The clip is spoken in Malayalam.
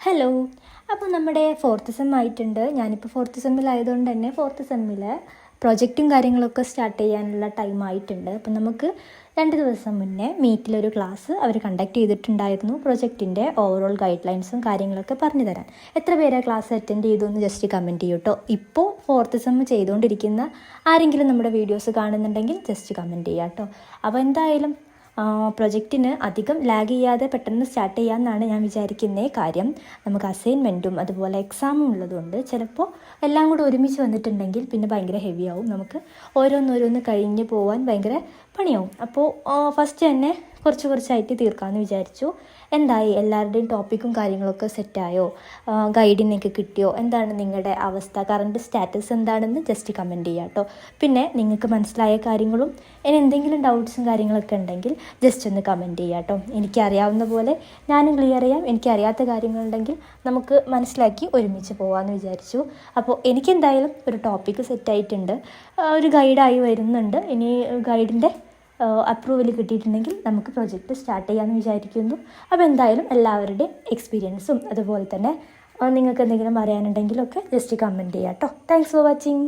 ഹലോ. അപ്പോൾ നമ്മുടെ ഫോർത്ത് സെം ആയിട്ടുണ്ട്. ഞാനിപ്പോൾ ഫോർത്ത് സെമ്മിലായതുകൊണ്ട് തന്നെ ഫോർത്ത് സെമ്മിൽ പ്രൊജക്റ്റും കാര്യങ്ങളൊക്കെ സ്റ്റാർട്ട് ചെയ്യാനുള്ള ടൈം ആയിട്ടുണ്ട്. അപ്പം നമുക്ക് 2 ദിവസം മുന്നേ മീറ്റിലൊരു ക്ലാസ് അവർ കണ്ടക്ട് ചെയ്തിട്ടുണ്ടായിരുന്നു. പ്രൊജക്റ്റിൻ്റെ ഓവറോൾ ഗൈഡ് ലൈൻസും കാര്യങ്ങളൊക്കെ പറഞ്ഞു തരാൻ. എത്ര പേരെ ക്ലാസ് അറ്റൻഡ് ചെയ്തു എന്ന് ജസ്റ്റ് കമൻറ്റ് ചെയ്യൂ കേട്ടോ. ഇപ്പോൾ ഫോർത്ത് സെം ചെയ്തുകൊണ്ടിരിക്കുന്ന ആരെങ്കിലും നമ്മുടെ വീഡിയോസ് കാണുന്നുണ്ടെങ്കിൽ ജസ്റ്റ് കമൻറ്റ് ചെയ്യാം കേട്ടോ. അപ്പോൾ എന്തായാലും പ്രൊജക്റ്റിന് അധികം ലാഗ് ചെയ്യാതെ പെട്ടെന്ന് സ്റ്റാർട്ട് ചെയ്യാമെന്നാണ് ഞാൻ വിചാരിക്കുന്നത്. കാര്യം നമുക്ക് അസൈൻമെൻറ്റും അതുപോലെ എക്സാമും ഉള്ളതുകൊണ്ട് ചിലപ്പോൾ എല്ലാം കൂടെ ഒരുമിച്ച് വന്നിട്ടുണ്ടെങ്കിൽ പിന്നെ ഭയങ്കര ഹെവി ആവും. നമുക്ക് ഓരോന്നോരോന്ന് കഴിഞ്ഞ് പോകാൻ ഭയങ്കര പണിയാവും. അപ്പോൾ ഫസ്റ്റ് തന്നെ കുറച്ചായിട്ട് തീർക്കാമെന്ന് വിചാരിച്ചു. എന്തായി, എല്ലാവരുടെയും ടോപ്പിക്കും കാര്യങ്ങളൊക്കെ സെറ്റായോ? ഗൈഡിനൊക്കെ കിട്ടിയോ? എന്താണ് നിങ്ങളുടെ അവസ്ഥ, കറണ്ട് സ്റ്റാറ്റസ് എന്താണെന്ന് ജസ്റ്റ് കമൻറ്റ് ചെയ്യാം കേട്ടോ. പിന്നെ നിങ്ങൾക്ക് മനസ്സിലായ കാര്യങ്ങളും ഇനി എന്തെങ്കിലും ഡൗട്ട്സും കാര്യങ്ങളൊക്കെ ഉണ്ടെങ്കിൽ ജസ്റ്റ് ഒന്ന് കമൻറ്റ് ചെയ്യാം കേട്ടോ. എനിക്കറിയാവുന്ന പോലെ ഞാനും ക്ലിയർ ചെയ്യാം. എനിക്കറിയാത്ത കാര്യങ്ങളുണ്ടെങ്കിൽ നമുക്ക് മനസ്സിലാക്കി ഒരുമിച്ച് പോകാമെന്ന് വിചാരിച്ചു. അപ്പോൾ എനിക്കെന്തായാലും ഒരു ടോപ്പിക്ക് സെറ്റായിട്ടുണ്ട്, ഒരു ഗൈഡായി വരുന്നുണ്ട്. ഇനി ഗൈഡിൻ്റെ അപ്രൂവൽ കിട്ടിയിട്ടുണ്ടെങ്കിൽ നമുക്ക് പ്രൊജക്റ്റ് സ്റ്റാർട്ട് ചെയ്യാമെന്ന് വിചാരിക്കുന്നു. അപ്പോൾ എന്തായാലും എല്ലാവരുടെയും എക്സ്പീരിയൻസും അതുപോലെ തന്നെ നിങ്ങൾക്ക് എന്തെങ്കിലും അറിയാനുണ്ടെങ്കിലൊക്കെ ജസ്റ്റ് കമൻറ്റ് ചെയ്യാം കേട്ടോ. Thanks for watching.